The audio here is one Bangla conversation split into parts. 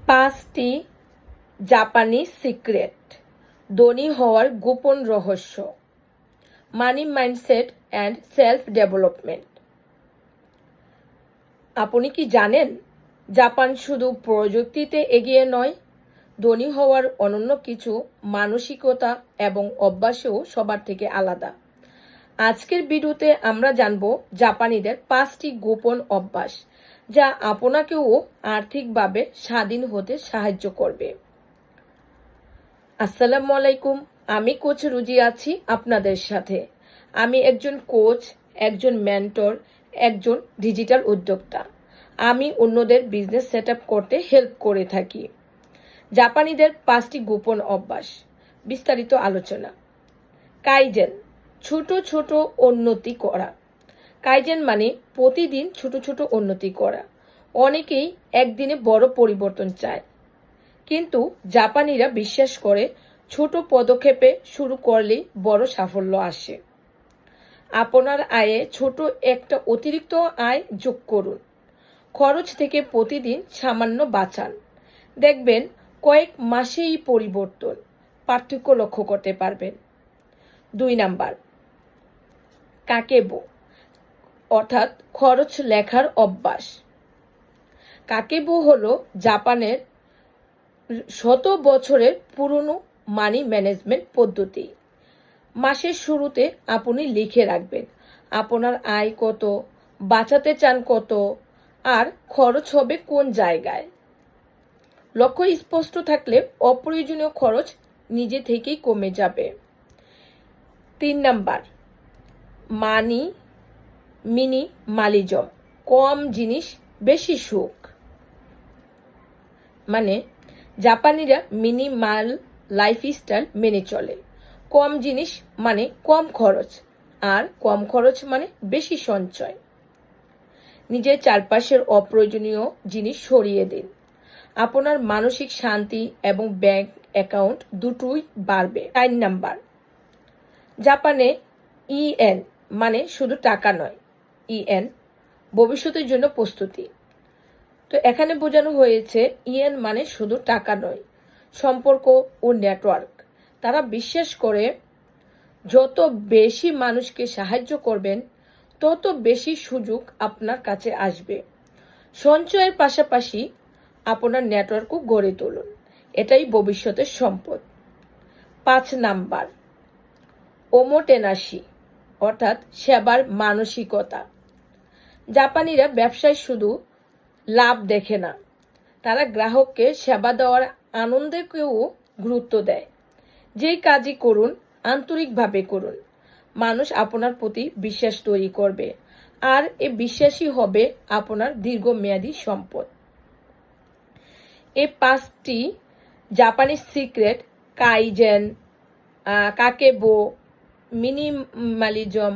পাঁচটি জাপানি সিক্রেট, ধনী হওয়ার গোপন রহস্য, মানি মাইন্ডসেট অ্যান্ড সেলফ ডেভেলপমেন্ট। আপনি কি জানেন জাপান শুধু প্রযুক্তিতে এগিয়ে নয়, ধনী হওয়ার অনন্য কিছু মানসিকতা এবং অভ্যাসেও সবার থেকে আলাদা। আজকের ভিডিওতে আমরা জানব জাপানিদের পাঁচটি গোপন অভ্যাস যা আপনাকেও আর্থিকভাবে স্বাধীন হতে সাহায্য করবে। আসসালামু আলাইকুম, আমি কোচ রুজি আছি আপনাদের সাথে। আমি একজন কোচ, একজন মেন্টর, একজন ডিজিটাল উদ্যোক্তা। আমি অন্যদের বিজনেস সেট আপ করতে হেল্প করে থাকি। জাপানিদের পাঁচটি গোপন অভ্যাস, বিস্তারিত আলোচনা। কাইজেন, ছোট ছোট উন্নতি করা। কাইজেন মানে প্রতিদিন ছোট ছোট উন্নতি করা। অনেকেই একদিনে বড় পরিবর্তন চায়, কিন্তু জাপানিরা বিশ্বাস করে ছোট পদক্ষেপে শুরু করলেই বড় সাফল্য আসে। আপনার আয়ে ছোট একটা অতিরিক্ত আয় যোগ করুন। খরচ থেকে প্রতিদিন সামান্য বাঁচান। দেখবেন কয়েক মাসেই পার্থক্য লক্ষ্য করতে পারবেন। 2 নাম্বার, কাকেবো অর্থাৎ খরচ লেখার অভ্যাস। কাকেবো হলো জাপানের শত বছরের পুরনো মানি ম্যানেজমেন্ট পদ্ধতি। মাসের শুরুতে আপনি লিখে রাখবেন আপনার আয় কত, বাঁচাতে চান কত, আর খরচ হবে কোন জায়গায়। লক্ষ্য স্পষ্ট থাকলে অপ্রয়োজনীয় খরচ নিজে থেকেই কমে যাবে। 3 নাম্বার, মিনিমালিজম, কম জিনিস বেশি সুখ। মানে জাপানিরা মিনিমাল লাইফস্টাইল মেনে চলে। কম জিনিস মানে কম খরচ, আর কম খরচ মানে বেশি সঞ্চয়। নিজের চারপাশের অপ্রয়োজনীয় জিনিস সরিয়ে দিন। আপনার মানসিক শান্তি এবং ব্যাংক অ্যাকাউন্ট দুটোই বাড়বে। 4 নাম্বার, জাপানে ইএন মানে শুধু টাকা নয়, ইএন ভবিষ্যতের জন্য প্রস্তুতি। তো এখানে বোঝানো হয়েছে ইএন মানে শুধু টাকা নয়, সম্পর্ক ও নেটওয়ার্ক। তারা বিশ্বাস করে যত বেশি মানুষকে সাহায্য করবেন তত বেশি সুযোগ আপনার কাছে আসবে। সঞ্চয়ের পাশাপাশি আপনার নেটওয়ার্কও গড়ে তুলুন, এটাই ভবিষ্যতের সম্পদ। 5 নাম্বার, ওমোটেনাশি অর্থাৎ সেবার মানসিকতা। জাপানিরা ব্যবসায় শুধু লাভ দেখে না, তারা গ্রাহককে সেবা দেওয়ার আনন্দেকেও গুরুত্ব দেয়। যেই কাজই করুন আন্তরিকভাবে করুন, মানুষ আপনার প্রতি বিশ্বাস তৈরি করবে, আর এই বিশ্বাসই হবে আপনার দীর্ঘমেয়াদী সম্পদ। এই 5টি জাপানি সিক্রেট, কাইজেন, কাকেবো, মিনিমালিজম,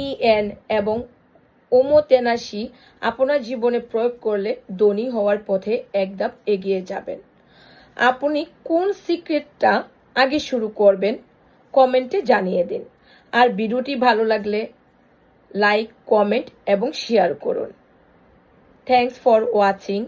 ইএন এবং ওমোতেনাশি আপনার জীবনে প্রয়োগ করলে ধনী হওয়ার পথে এক ধাপ এগিয়ে যাবেন। আপনি কোন সিক্রেটটা আগে শুরু করবেন কমেন্টে জানিয়ে দিন। আর ভিডিওটি ভালো লাগলে লাইক, কমেন্ট এবং শেয়ার করুন। Thanks for watching.